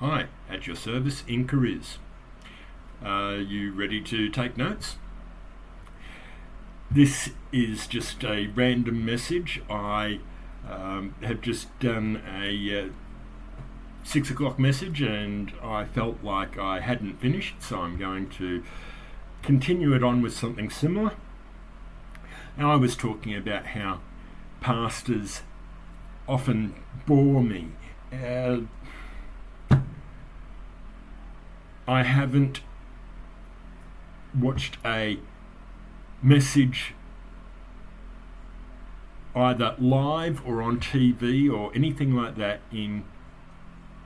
Hi, at your service in careers. Are you ready to take notes? This is just a random message. I have just done a 6 o'clock message and I felt like I hadn't finished, so I'm going to continue it on with something similar. Now, I was talking about how pastors often bore me. I haven't watched a message either live or on TV or anything like that in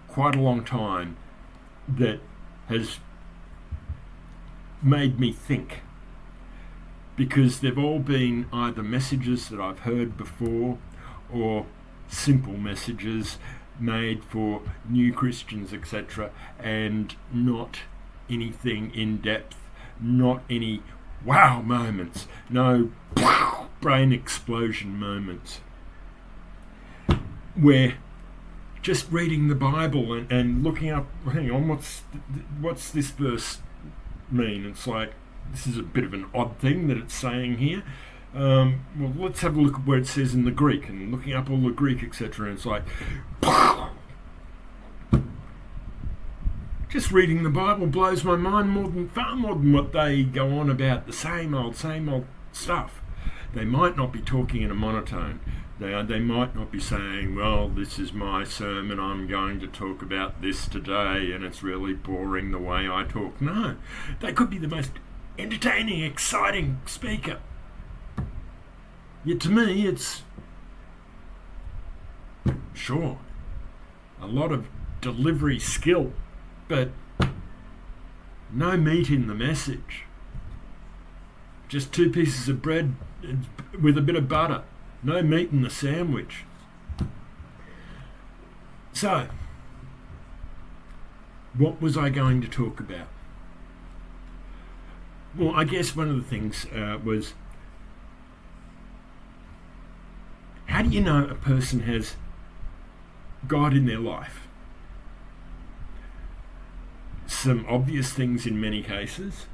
quite a long time that has made me think, because they've all been either messages that I've heard before or simple messages made for new Christians, etc., and not anything in depth, not any wow moments, no brain explosion moments, where just reading the Bible and looking up, hang on, what's this verse mean? It's like, this is a bit of an odd thing that it's saying here. Well, let's have a look at what it says in the Greek, and looking up all the Greek, etc. And it's like, just reading the Bible blows my mind far more than what they go on about the same old stuff. They might not be talking in a monotone. They might not be saying, well, this is my sermon, I'm going to talk about this today, and it's really boring the way I talk. No, they could be the most entertaining, exciting speaker. Yet to me, it's, sure, a lot of delivery skill, but no meat in the message. Just 2 pieces of bread with a bit of butter. No meat in the sandwich. So, what was I going to talk about? Well, I guess one of the things was, how do you know a person has God in their life? Some obvious things in many cases.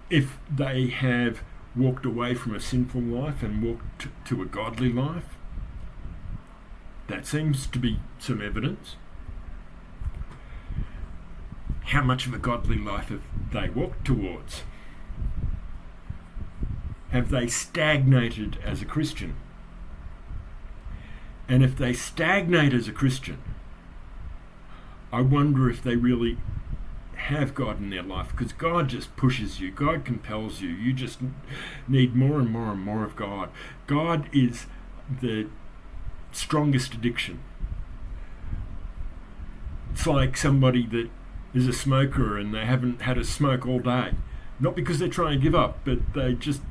If they have walked away from a sinful life and walked to a godly life, that seems to be some evidence. How much of a godly life have they walked towards? Have they stagnated as a Christian? And if they stagnate as a Christian, I wonder if they really have God in their life, because God just pushes you. God compels you. You just need more and more and more of God. God is the strongest addiction. It's like somebody that is a smoker and they haven't had a smoke all day. Not because they're trying to give up, but they just,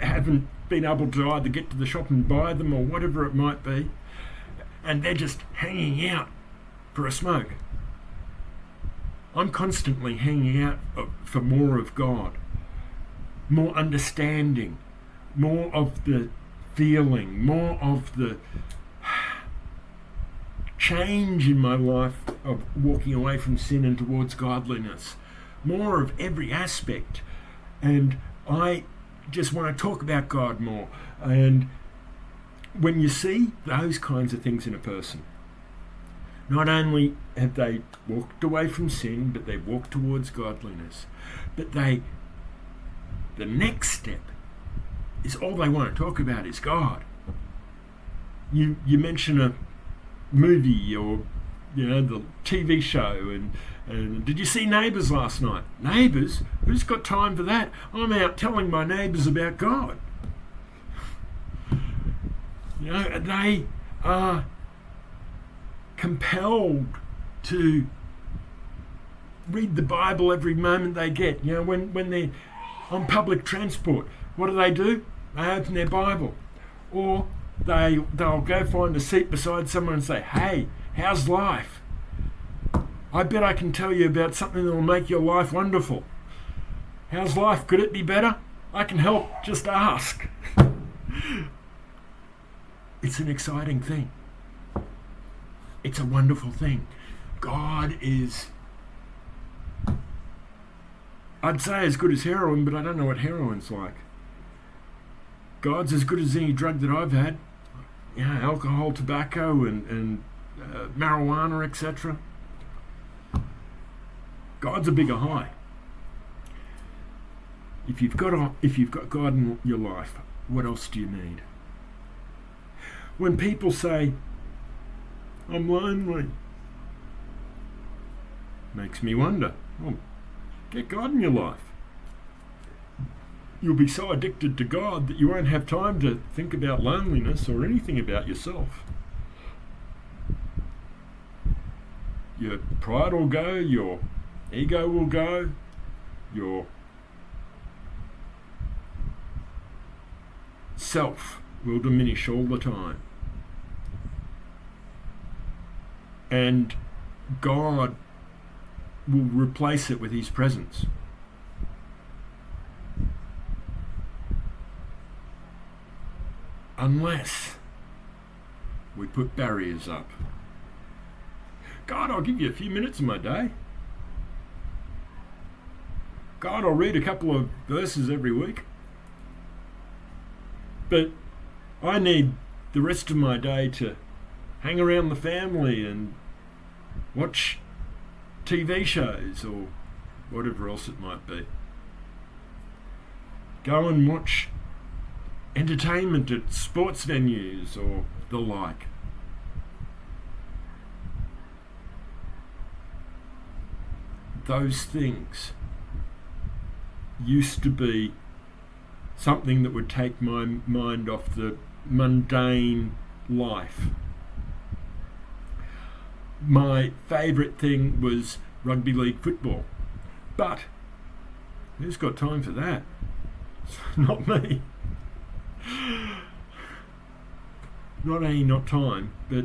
haven't been able to either get to the shop and buy them or whatever it might be. And they're just hanging out for a smoke. I'm constantly hanging out for more of God, more understanding, more of the feeling, more of the change in my life of walking away from sin and towards godliness, more of every aspect. And I just want to talk about God more. And when you see those kinds of things in a person, not only have they walked away from sin, but they've walked towards godliness. But the next step is all they want to talk about is God. You mention a movie or the TV show and did you see Neighbours last night? Neighbours? Who's got time for that? I'm out telling my neighbours about God. They are compelled to read the Bible every moment they get. When they're on public transport, what do? They open their Bible. Or they'll go find a seat beside someone and say, hey, how's life? I bet I can tell you about something that will make your life wonderful. How's life? Could it be better? I can help. Just ask. It's an exciting thing. It's a wonderful thing. God is, I'd say, as good as heroin, but I don't know what heroin's like. God's as good as any drug that I've had. Alcohol, tobacco, and marijuana, etc. God's a bigger high. If you've got God in your life, what else do you need? When people say, I'm lonely, makes me wonder, well, get God in your life. You'll be so addicted to God that you won't have time to think about loneliness or anything about yourself. Your pride will go, your ego will go, your self will diminish all the time. And God will replace it with his presence. Unless we put barriers up. God, I'll give you a few minutes of my day. God, I'll read a couple of verses every week. But I need the rest of my day to hang around the family and watch TV shows or whatever else it might be. Go and watch entertainment at sports venues or the like. Those things used to be something that would take my mind off the mundane life. My favourite thing was rugby league football. But who's got time for that? Not me. Not only not time, but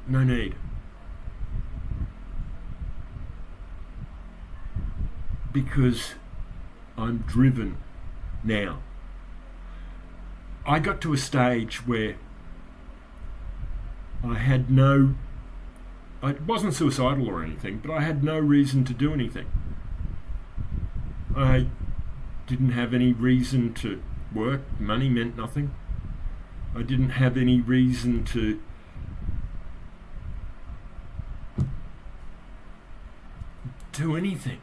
no need. Because I'm driven now. I got to a stage where I wasn't suicidal or anything, but I had no reason to do anything. I didn't have any reason to work. Money meant nothing. I didn't have any reason to do anything.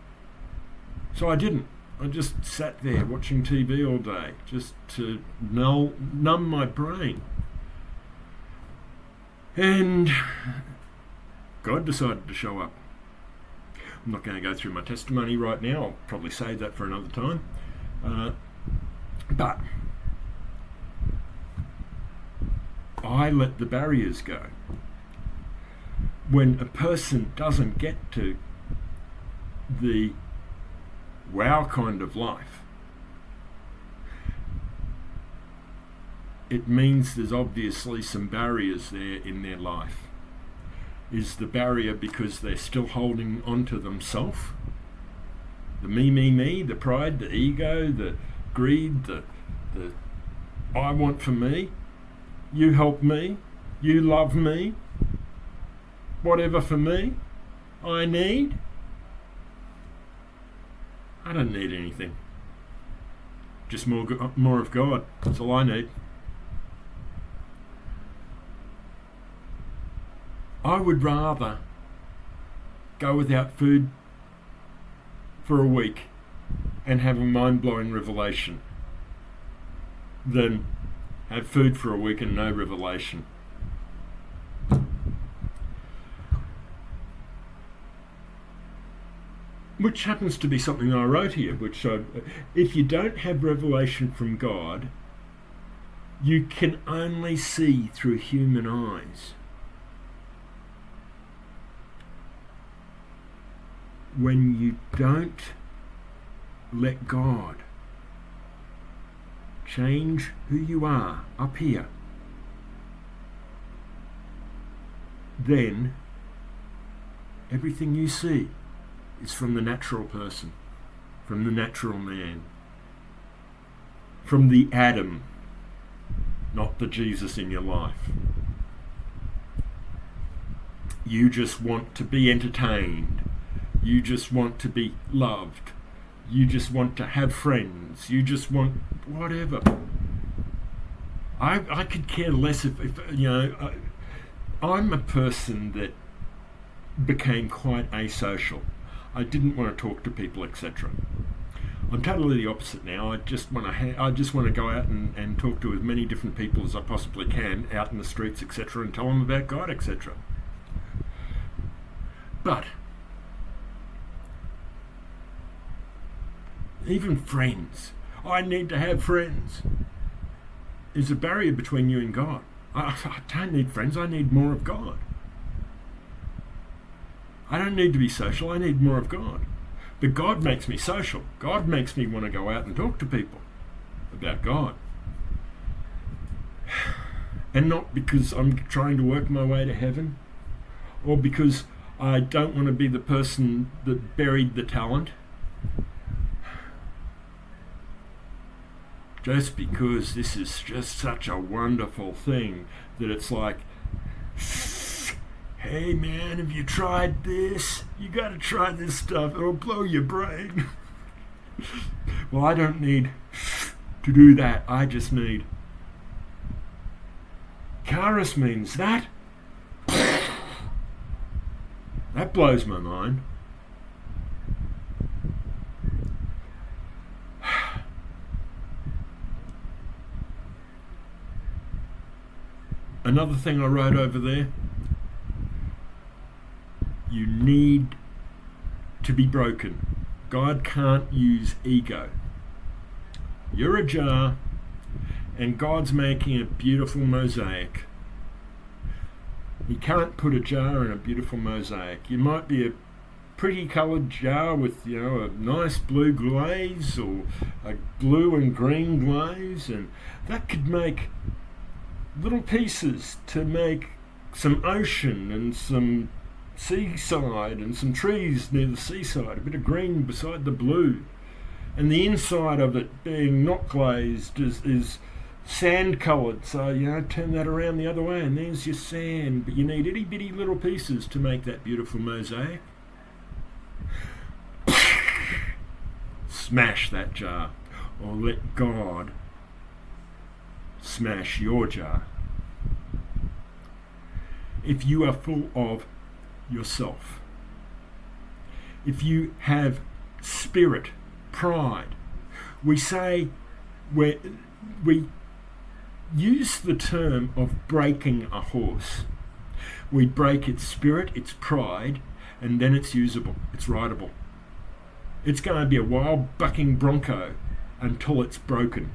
So I didn't. I just sat there watching TV all day, just to numb my brain. And God decided to show up. I'm not going to go through my testimony right now. I'll probably save that for another time. But I let the barriers go. When a person doesn't get to the wow kind of life, it means there's obviously some barriers there in their life. Is the barrier because they're still holding on to themselves? The me, the pride, the ego, the greed, the I want for me, you help me, you love me, whatever for me, I need. I don't need anything. Just more of God. That's all I need. I would rather go without food for a week and have a mind-blowing revelation than have food for a week and no revelation. Which happens to be something I wrote here, if you don't have revelation from God, you can only see through human eyes. When you don't let God change who you are up here, then everything you see is from the natural person, from the natural man, from the Adam, not the Jesus in your life. You just want to be entertained. You just want to be loved. You just want to have friends. You just want whatever. I could care less if I'm a person that became quite asocial. I didn't want to talk to people, etc. I'm totally the opposite now. I just want to go out and talk to as many different people as I possibly can out in the streets, etc., and tell them about God, etc. But even friends, I need to have friends. There's a barrier between you and God. I don't need friends. I need more of God. I don't need to be social. I need more of God. But God makes me social. God makes me want to go out and talk to people about God. And not because I'm trying to work my way to heaven, or because I don't want to be the person that buried the talent. Just because this is just such a wonderful thing that it's like, hey man, have you tried this? You got to try this stuff. It'll blow your brain. Well, I don't need to do that. I just need. Charis means that. That blows my mind. Another thing I wrote over there, you need to be broken. God can't use ego. You're a jar, and God's making a beautiful mosaic. He can't put a jar in a beautiful mosaic. You might be a pretty coloured jar with, a nice blue glaze or a blue and green glaze, and that could make little pieces to make some ocean and some seaside and some trees near the seaside, a bit of green beside the blue, and the inside of it being not glazed is sand coloured, so turn that around the other way and there's your sand. But you need itty bitty little pieces to make that beautiful mosaic. Smash that jar, or let God smash your jar. If you are full of yourself, if you have spirit, pride, we use the term of breaking a horse. We break its spirit, its pride, and then it's usable, it's rideable. It's going to be a wild bucking bronco until it's broken.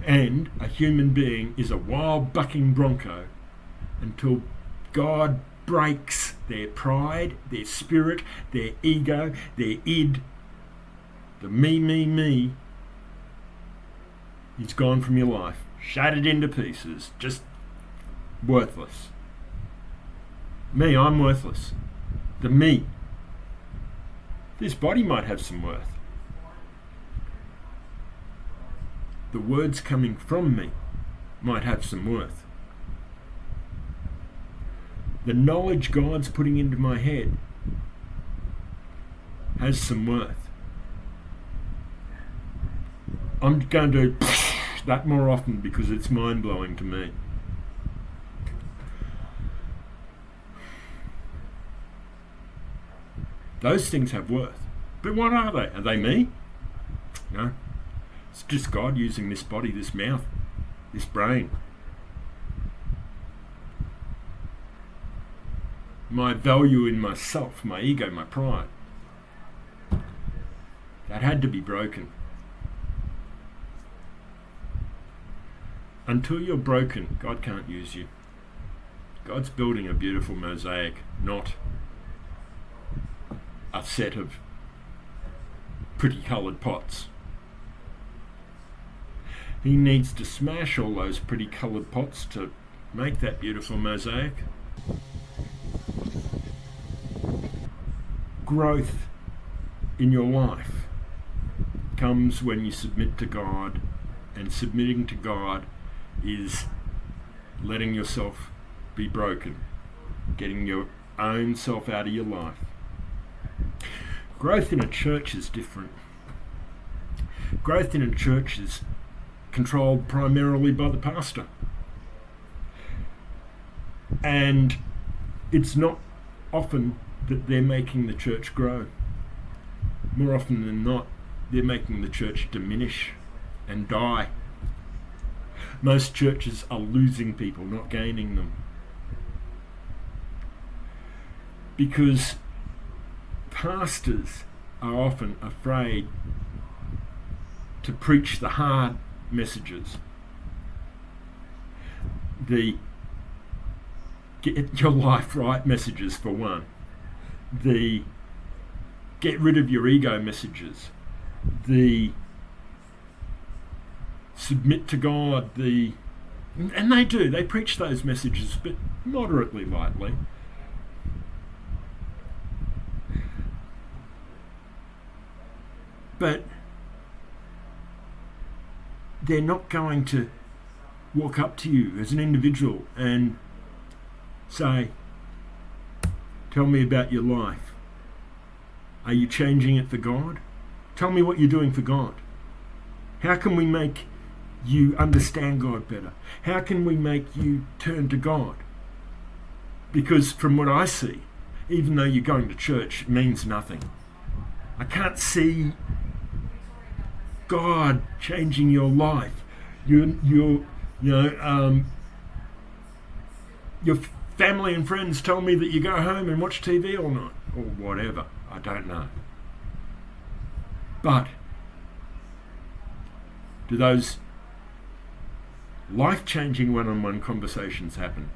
And a human being is a wild bucking bronco until God breaks their pride, their spirit, their ego, their id, the me. He's gone from your life, shattered into pieces, just worthless. Me, I'm worthless. The me. This body might have some worth. The words coming from me might have some worth. The knowledge God's putting into my head has some worth. I'm going to do that more often because it's mind-blowing to me. Those things have worth. But what are they? Are they me? No. It's just God using this body, this mouth, this brain. My value in myself, my ego, my pride. That had to be broken. Until you're broken, God can't use you. God's building a beautiful mosaic, not a set of pretty coloured pots. He needs to smash all those pretty coloured pots to make that beautiful mosaic. Growth in your life comes when you submit to God, and submitting to God is letting yourself be broken, getting your own self out of your life. Growth in a church is different. Growth in a church is controlled primarily by the pastor. And it's not often that they're making the church grow. More often than not, they're making the church diminish and die. Most churches are losing people, not gaining them. Because pastors are often afraid to preach the hard messages. The get your life right messages, for one. The get rid of your ego messages. The submit to God. And they do. They preach those messages, but moderately lightly. But they're not going to walk up to you as an individual and say, tell me about your life. Are you changing it for God? Tell me what you're doing for God. How can we make you understand God better? How can we make you turn to God? Because from what I see, even though you're going to church, it means nothing. I can't see God changing your life. Your family and friends tell me that you go home and watch TV all night, or whatever. I don't know. But do those life-changing one-on-one conversations happen?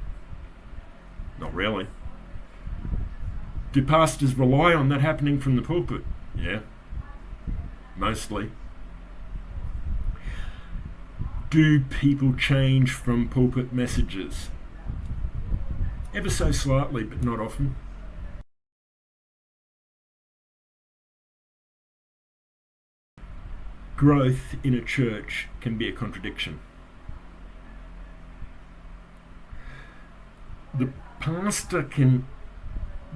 Not really. Do pastors rely on that happening from the pulpit? Yeah, mostly. Do people change from pulpit messages? Ever so slightly, but not often. Growth in a church can be a contradiction. The pastor can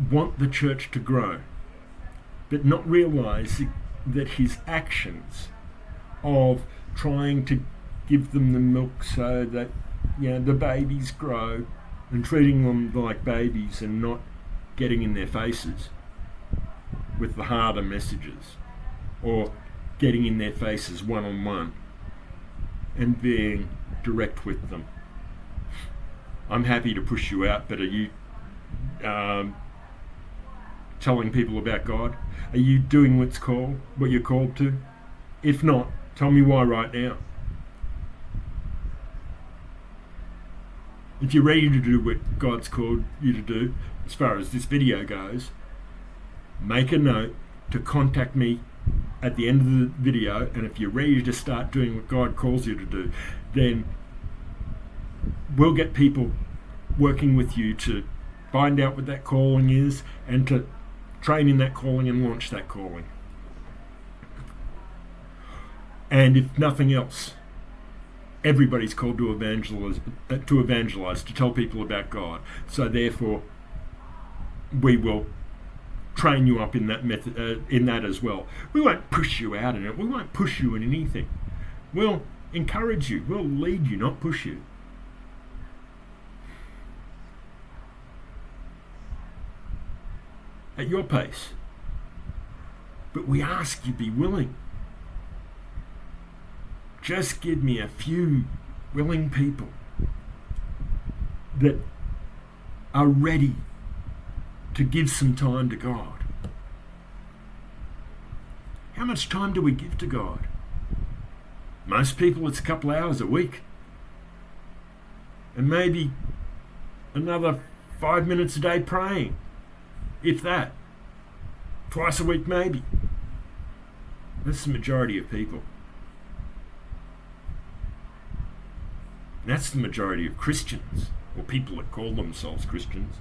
want the church to grow, but not realise that his actions of trying to give them the milk so that the babies grow, and treating them like babies and not getting in their faces with the harder messages, or getting in their faces one-on-one and being direct with them. I'm happy to push you out, but are you telling people about God? Are you doing what you're called to? If not, tell me why right now. If you're ready to do what God's called you to do, as far as this video goes, make a note to contact me at the end of the video, and if you're ready to start doing what God calls you to do, then we'll get people working with you to find out what that calling is and to train in that calling and launch that calling. And if nothing else, everybody's called to evangelize, to tell people about God. So therefore, we will train you up in that method, in that as well. We won't push you out in it. We won't push you in anything. We'll encourage you. We'll lead you, not push you. At your pace. But we ask you be willing. Just give me a few willing people that are ready to give some time to God. How much time do we give to God? Most people, it's a couple hours a week. And maybe another 5 minutes a day praying. If that. Twice a week maybe. That's the majority of people. That's the majority of Christians, or people that call themselves Christians.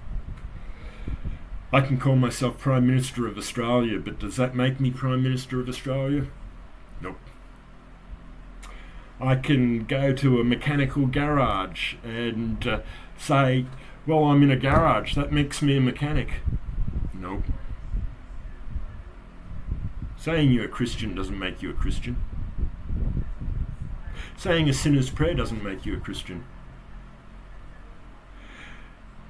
I can call myself Prime Minister of Australia, but does that make me Prime Minister of Australia? Nope. I can go to a mechanical garage and say, well, I'm in a garage, that makes me a mechanic. Nope. Saying you're a Christian doesn't make you a Christian. Saying a sinner's prayer doesn't make you a Christian.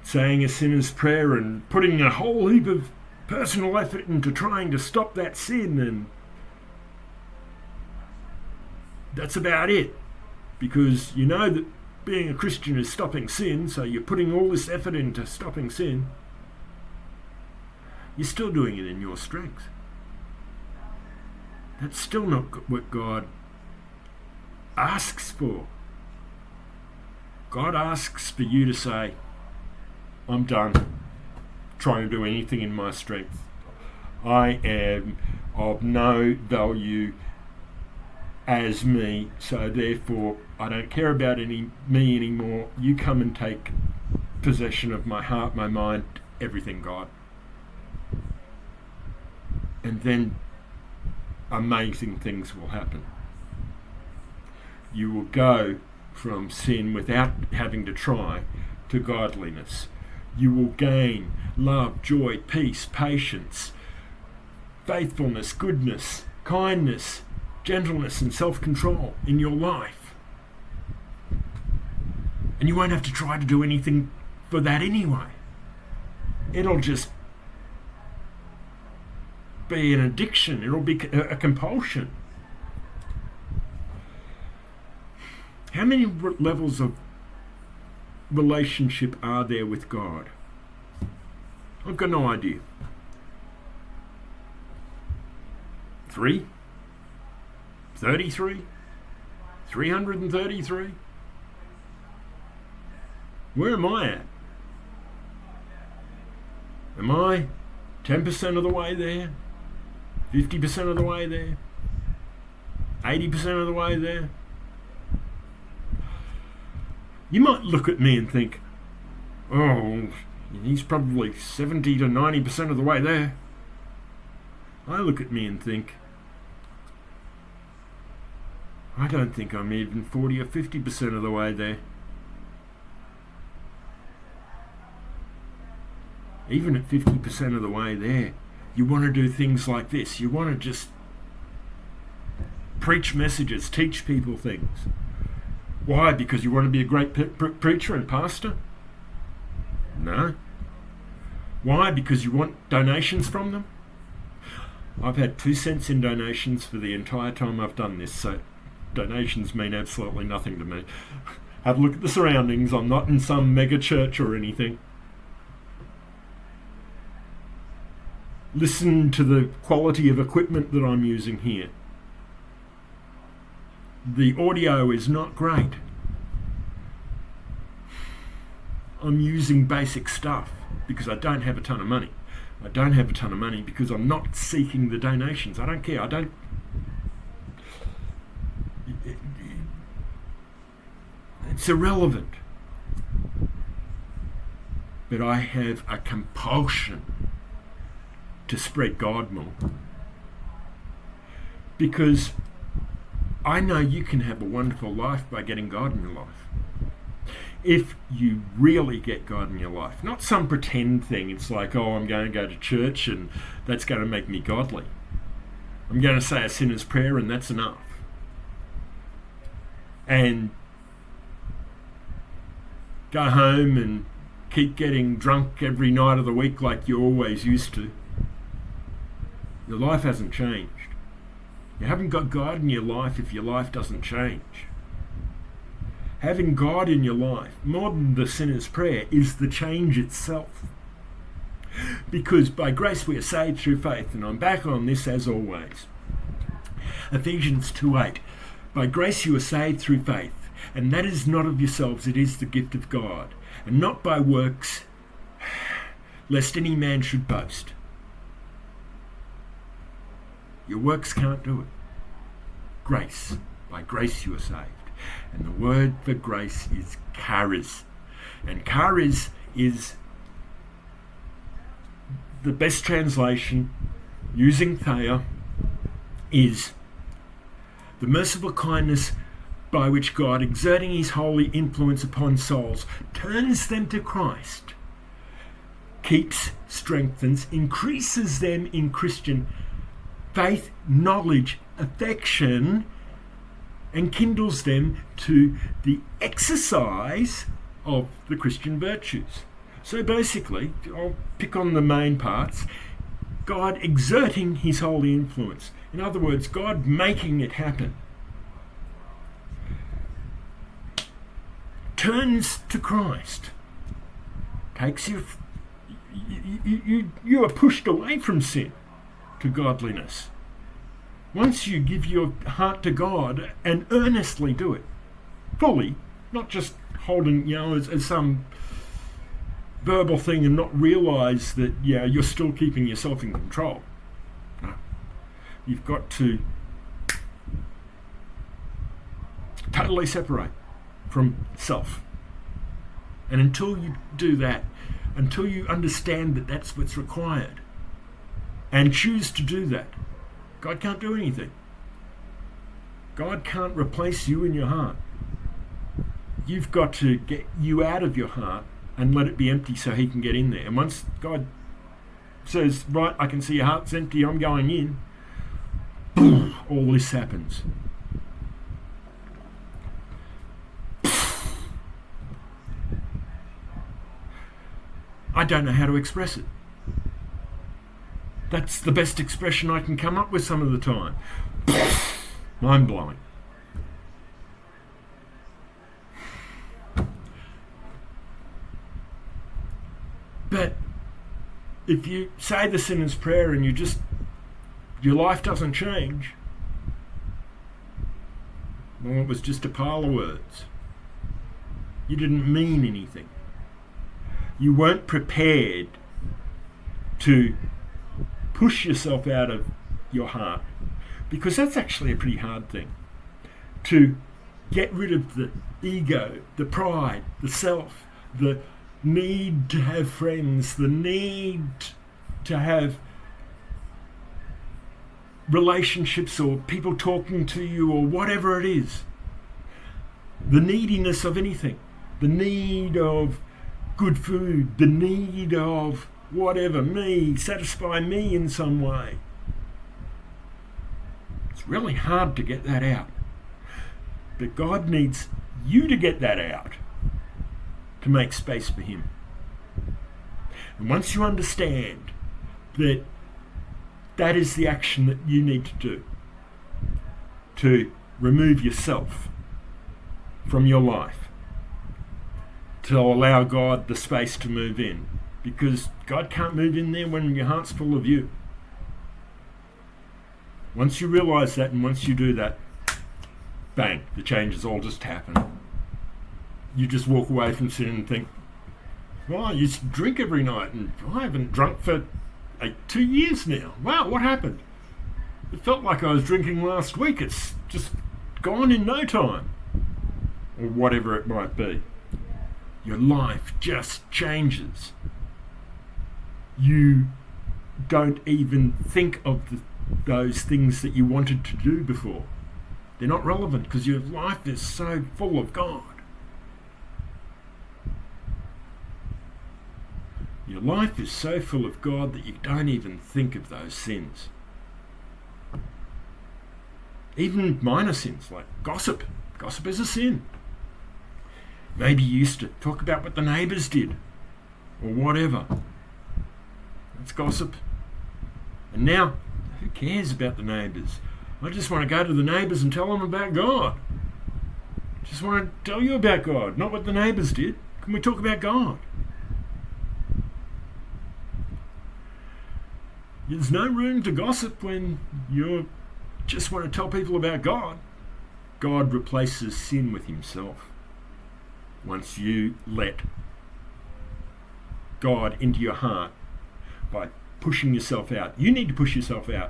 Saying a sinner's prayer and putting a whole heap of personal effort into trying to stop that sin, and that's about it. Because you know that being a Christian is stopping sin, so you're putting all this effort into stopping sin. You're still doing it in your strength. That's still not what God asks for. God asks for you to say, I'm done trying to do anything in my strength. I am of no value as me, so therefore I don't care about me anymore. You come and take possession of my heart, my mind, everything, God. And then amazing things will happen. You will go from sin without having to try to godliness. You will gain love, joy, peace, patience, faithfulness, goodness, kindness, gentleness and self-control in your life. And you won't have to try to do anything for that anyway. It'll just be an addiction. It'll be a compulsion. How many levels of relationship are there with God? I've got no idea. 3? 33? 333? Where am I at? Am I 10% of the way there? 50% of the way there? 80% of the way there? You might look at me and think, oh, he's probably 70 to 90% of the way there. I look at me and think, I don't think I'm even 40 or 50% of the way there. Even at 50% of the way there, you want to do things like this. You want to just preach messages, teach people things. Why? Because you want to be a great preacher and pastor? No. Why? Because you want donations from them? I've had 2 cents in donations for the entire time I've done this, so donations mean absolutely nothing to me. Have a look at the surroundings. I'm not in some mega church or anything. Listen to the quality of equipment that I'm using here. The audio is not great. I'm using basic stuff because I don't have a ton of money. I don't have a ton of money because I'm not seeking the donations. I don't care. It's irrelevant. But I have a compulsion to spread God more. Because I know you can have a wonderful life by getting God in your life. If you really get God in your life, not some pretend thing. It's like, oh, I'm going to go to church and that's going to make me godly. I'm going to say a sinner's prayer and that's enough. And go home and keep getting drunk every night of the week like you always used to. Your life hasn't changed. You haven't got God in your life if your life doesn't change. Having God in your life, more than the sinner's prayer, is the change itself. Because by grace we are saved through faith, and I'm back on this as always. Ephesians 2:8. By grace you are saved through faith, and that is not of yourselves, it is the gift of God, and not by works, lest any man should boast. Your works can't do it. Grace. By grace you are saved. And the word for grace is charis. And charis is the best translation, using Thea, is the merciful kindness by which God, exerting his holy influence upon souls, turns them to Christ, keeps, strengthens, increases them in Christian faith, knowledge, affection, and kindles them to the exercise of the Christian virtues. So basically, I'll pick on the main parts. God exerting his holy influence. In other words, God making it happen. Turns to Christ. Takes you are pushed away from sin to godliness. Once you give your heart to God and earnestly do it, fully, not just holding, as some verbal thing and not realise that, you're still keeping yourself in control. No. You've got to totally separate from self. And until you do that, until you understand that that's what's required and choose to do that, God can't do anything. God can't replace you in your heart. You've got to get you out of your heart and let it be empty so he can get in there. And once God says, right, I can see your heart's empty, I'm going in, boom, all this happens. I don't know how to express it. That's the best expression I can come up with some of the time. Mind-blowing. But if you say the sinner's prayer and your life doesn't change, well, it was just a pile of words. You didn't mean anything. You weren't prepared to push yourself out of your heart, because that's actually a pretty hard thing. To get rid of the ego, the pride, the self, the need to have friends, the need to have relationships or people talking to you or whatever it is. The neediness of anything. The need of good food, the need of whatever, satisfy me in some way. It's really hard to get that out. But God needs you to get that out to make space for him. And once you understand that that is the action that you need to do, to remove yourself from your life, to allow God the space to move in, because God can't move in there when your heart's full of you. Once you realise that, and once you do that, bang, the changes all just happen. You just walk away from sin and think, well, I used to drink every night and I haven't drunk for 2 years now. Wow, what happened? It felt like I was drinking last week. It's just gone in no time. Or whatever it might be. Your life just changes. You don't even think of those things that you wanted to do before. They're not relevant because your life is so full of God. Your life is so full of God that you don't even think of those sins. Even minor sins like gossip. Gossip is a sin. Maybe you used to talk about what the neighbours did or whatever. That's gossip. And now, who cares about the neighbours? I just want to go to the neighbours and tell them about God. I just want to tell you about God, not what the neighbours did. Can we talk about God? There's no room to gossip when you just want to tell people about God. God replaces sin with himself. Once you let God into your heart by pushing yourself out. You need to push yourself out.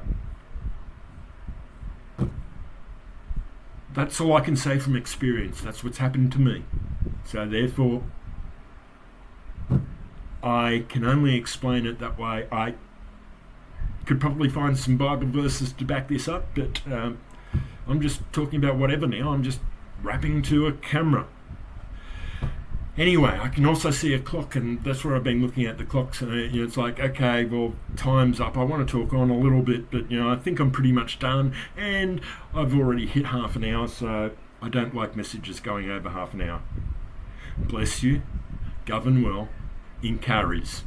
That's all I can say from experience. That's what's happened to me. So therefore, I can only explain it that way. I could probably find some Bible verses to back this up, but I'm just talking about whatever now. I'm just rapping to a camera. Anyway, I can also see a clock, and that's where I've been looking at the clocks, and it's like, okay, well, time's up. I want to talk on a little bit, but I think I'm pretty much done, and I've already hit half an hour, so I don't like messages going over half an hour. Bless you, govern well, in carries.